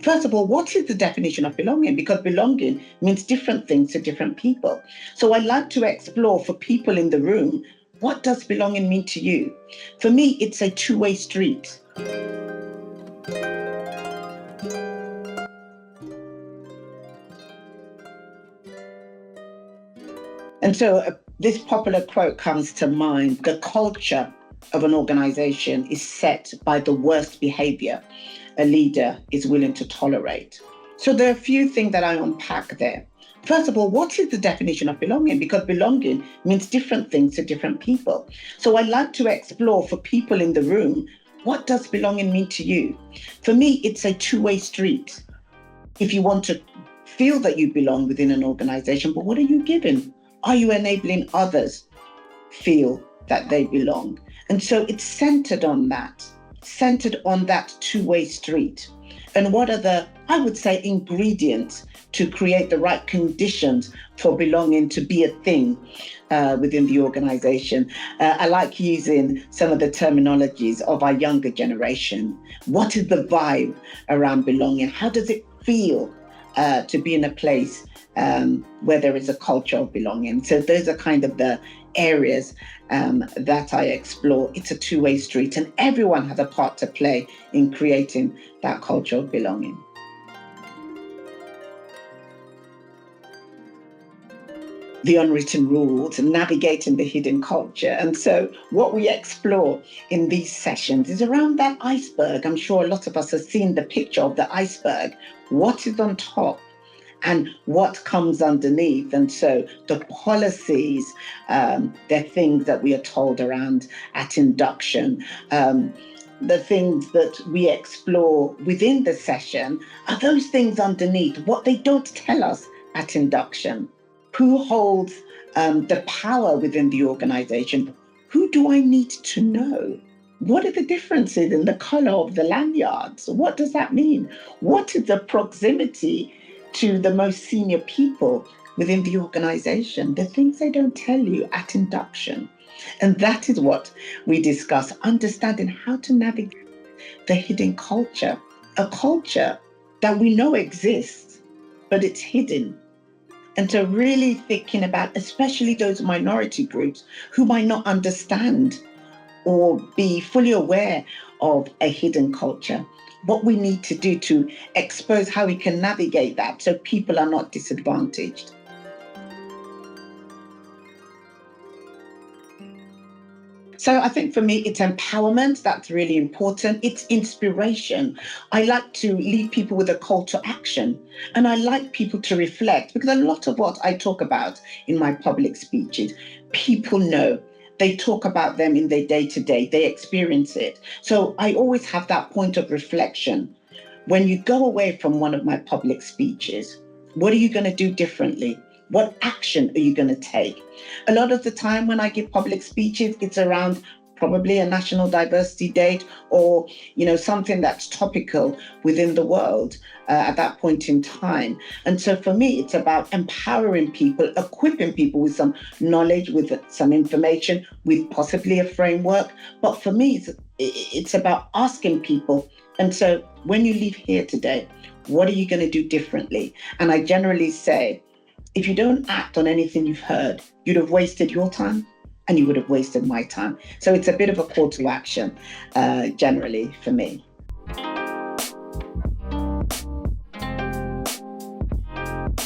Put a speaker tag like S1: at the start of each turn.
S1: First of all, what is the definition of belonging? Because belonging means different things to different people. So I like to explore for people in the room, what does belonging mean to you? For me, it's a two-way street. And so this popular quote comes to mind: the culture of an organization is set by the worst behavior a leader is willing to tolerate. So there are a few things that I unpack there. First of all, what is the definition of belonging? Because belonging means different things to different people. So I like to explore for people in the room, what does belonging mean to you? For me, it's a two-way street. If you want to feel that you belong within an organization, but what are you giving? Are you enabling others feel that they belong? And so it's centered on that two-way street. And what are the, I would say, ingredients to create the right conditions for belonging to be a thing within the organization? I like using some of the terminologies of our younger generation. What is the vibe around belonging? How does it feel to be in a place where there is a culture of belonging? So those are kind of the areas that I explore. It's a two-way street, and everyone has a part to play in creating that culture of belonging. The unwritten rules and navigating the hidden culture. And so what we explore in these sessions is around that iceberg. I'm sure a lot of us have seen the picture of the iceberg. What is on top and what comes underneath? And so the policies, they're things that we are told around at induction. The things that we explore within the session are those things underneath, what they don't tell us at induction. Who holds the power within the organization? Who do I need to know? What are the differences in the color of the lanyards? What does that mean? What is the proximity to the most senior people within the organization? The things they don't tell you at induction. And that is what we discuss, understanding how to navigate the hidden culture, a culture that we know exists, but it's hidden. And so really thinking about, especially those minority groups who might not understand or be fully aware of a hidden culture, what we need to do to expose how we can navigate that so people are not disadvantaged. So I think for me, it's empowerment. That's really important. It's inspiration. I like to lead people with a call to action. And I like people to reflect, because a lot of what I talk about in my public speeches, people know. They talk about them in their day-to-day. They experience it. So I always have that point of reflection. When you go away from one of my public speeches, what are you going to do differently? What action are you going to take? A lot of the time when I give public speeches, it's around probably a national diversity date or, something that's topical within the world at that point in time. And so for me, it's about empowering people, equipping people with some knowledge, with some information, with possibly a framework. But for me, it's about asking people. And so when you leave here today, what are you going to do differently? And I generally say, if you don't act on anything you've heard, you'd have wasted your time and you would have wasted my time. So it's a bit of a call to action, generally, for me.